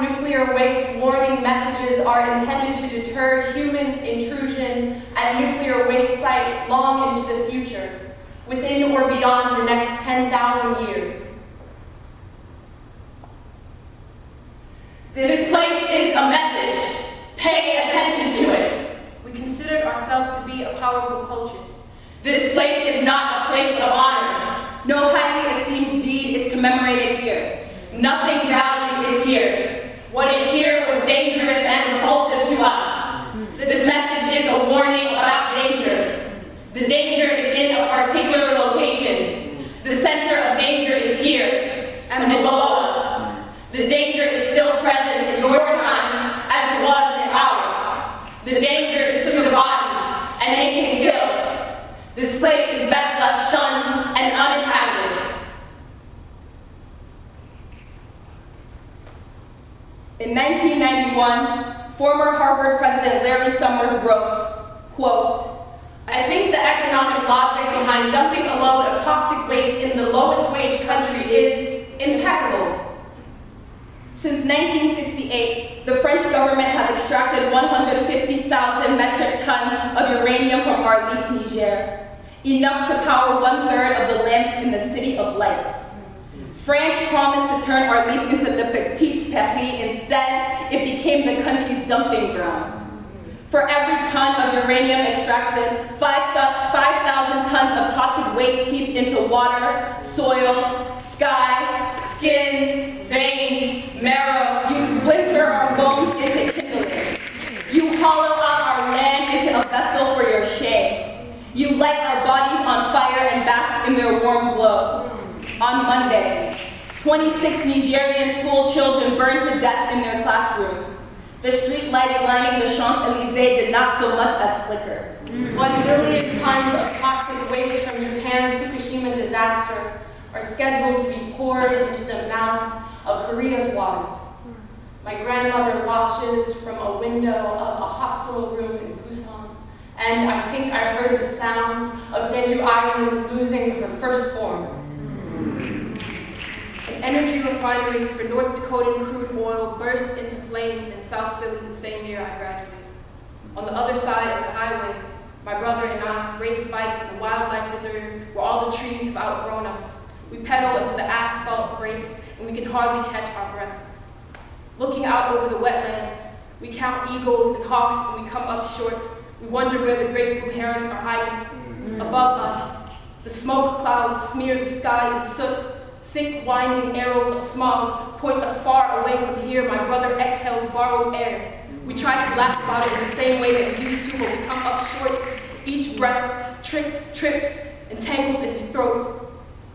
nuclear waste warning messages are intended to deter human intrusion at nuclear waste sites long into the future, within or beyond the next 10,000 years. This place is a message. Pay attention to it. We considered ourselves to be a powerful culture. This place is not a place of honor. No highly esteemed deed is commemorated here. Nothing valued is here. What is here was dangerous and repulsive to us. This message is a warning about danger. The danger is in a particular location. The center of danger is here and below us. The danger is still present in your time as it was in ours. The danger is to the body, and it can kill. This place is best left shunned and uninhabited. In 1991, former Harvard President Larry Summers wrote, quote, I think the economic logic behind dumping a load of toxic waste in the lowest wage country is impeccable. Since 1968, the French government has extracted 150,000 metric tons of uranium from Arrington, Niger, enough to power 1/3 of the lamps in the City of Lights. France promised to turn Arrington into Le Petit Paris. Instead, it became the country's dumping ground. For every ton of uranium extracted, 5,000 tons of toxic waste seep into water, soil, sky, Skin, veins, marrow. You splinter our bones into kindling. You hollow out our land into a vessel for your shame. You light our bodies on fire and bask in their warm glow. On Monday, 26 Nigerian school children burned to death in their classrooms. The street lights lining the Champs-Élysées did not so much as flicker. 1 million tons of toxic waste from Japan's Fukushima disaster are scheduled to be poured into the mouth of Korea's waters. My grandmother watches from a window of a hospital room in Busan, and I think I heard the sound of Jeju Island losing her firstborn. An energy refinery for North Dakotan crude oil burst into flames in South Philly the same year I graduated. On the other side of the highway, my brother and I raced bikes in the wildlife reserve where all the trees have outgrown us. We pedal until the asphalt breaks and we can hardly catch our breath. Looking out over the wetlands, we count eagles and hawks and we come up short. We wonder where the great blue herons are hiding. Above us, the smoke clouds smear the sky in soot. Thick, winding arrows of smog point us far away from here. My brother exhales borrowed air. We try to laugh about it in the same way that we used to, but we come up short. Each breath trips, and tangles in his throat.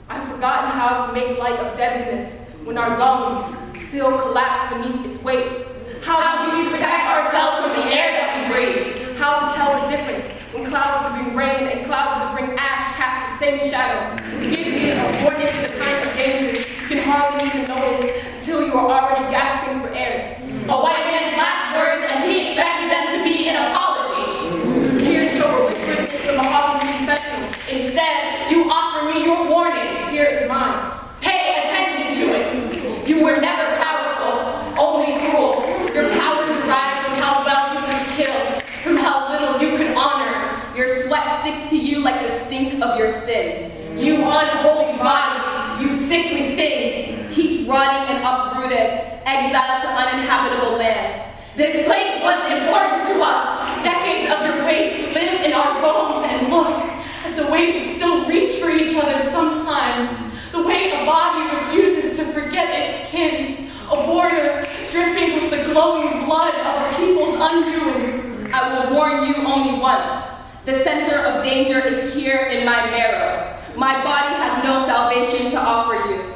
I've forgotten how to make light of deadliness when our lungs still collapse beneath its weight. How do we protect ourselves from the air that we breathe? How to tell the difference when clouds that bring rain and clouds that bring ash cast the same shadow. Give me a warning to the kind of danger you can hardly even notice until you are already gasping for air. A white man's last words, and we expected them to be an apology. Tears over whispers into the mahogany confessional. Instead, you offer me your warning. Here is mine. Pay attention to it. You were never powerful, only cruel. Your power derives from how well you could kill, from how little you could honor. Your sweat sticks to you like the stink of your sins. You unholy body, you sickly thing. Teeth rotting and uprooted, exiled to uninhabitable lands. This place was important to us. Decades of your waste live in our bones, and look at the way we still reach for each other sometimes. The way a body refuses to forget its kin. A border dripping with the glowing blood of a people's undoing. I will warn you only once. The center of danger is here in my marrow. My body has no salvation to offer you.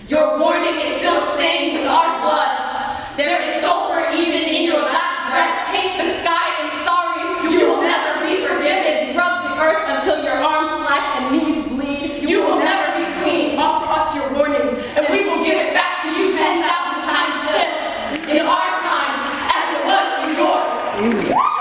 Your warning is still stained with our blood. There is sulfur even in your last breath. Paint the sky in sorry. You will never be forgiven. Rub the earth until your arms slack and knees bleed. You will never be clean. Offer us your warning, And we will give it back to you 10,000 times still. In our time, as it was in yours.